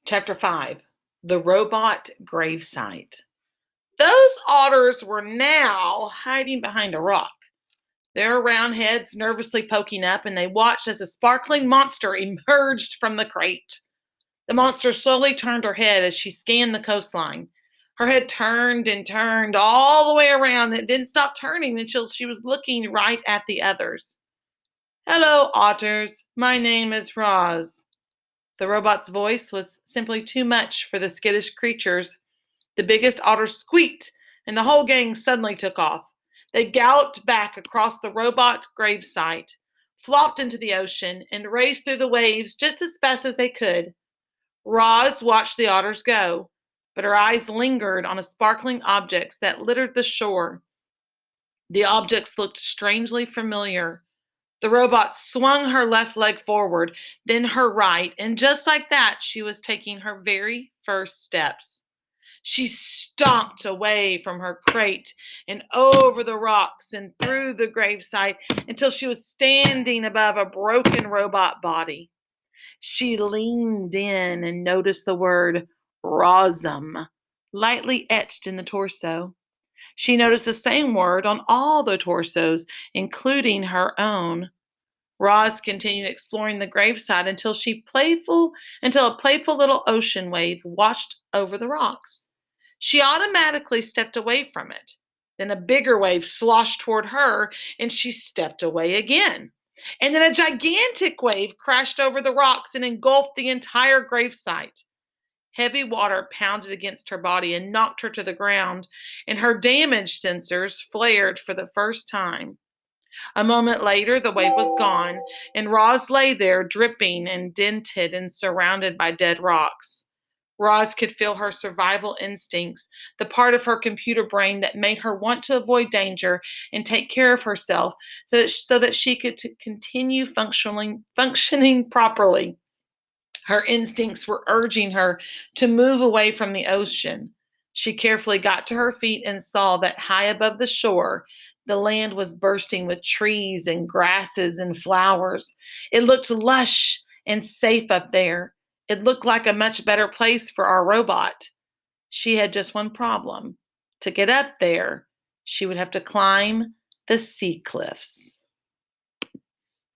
Chapter 5 The Robot Gravesite. Those otters were now hiding behind a rock, their round heads nervously poking up, and they watched as a sparkling monster emerged from the crate. The monster slowly turned her head as she scanned the coastline. Her head turned and turned all the way around and didn't stop turning until she was looking right at the others. Hello, otters. My name is Roz. The robot's voice was simply too much for the skittish creatures. The biggest otter squeaked, and the whole gang suddenly took off. They galloped back across the robot gravesite, flopped into the ocean, and raced through the waves just as fast as they could. Roz watched the otters go, but her eyes lingered on the sparkling objects that littered the shore. The objects looked strangely familiar. The robot swung her left leg forward, then her right, and just like that, she was taking her very first steps. She stomped away from her crate and over the rocks and through the gravesite until she was standing above a broken robot body. She leaned in and noticed the word Rosum lightly etched in the torso. She noticed the same word on all the torsos, including her own. Roz continued exploring the graveside until a playful little ocean wave washed over the rocks. She automatically stepped away from it. Then a bigger wave sloshed toward her, and she stepped away again. And then a gigantic wave crashed over the rocks and engulfed the entire gravesite. Heavy water pounded against her body and knocked her to the ground, and her damage sensors flared for the first time. A moment later, the wave was gone, and Roz lay there, dripping and dented and surrounded by dead rocks. Roz could feel her survival instincts, the part of her computer brain that made her want to avoid danger and take care of herself so that she could continue functioning properly. Her instincts were urging her to move away from the ocean. She carefully got to her feet and saw that high above the shore, the land was bursting with trees and grasses and flowers. It looked lush and safe up there. It looked like a much better place for our robot. She had just one problem. To get up there, she would have to climb the sea cliffs.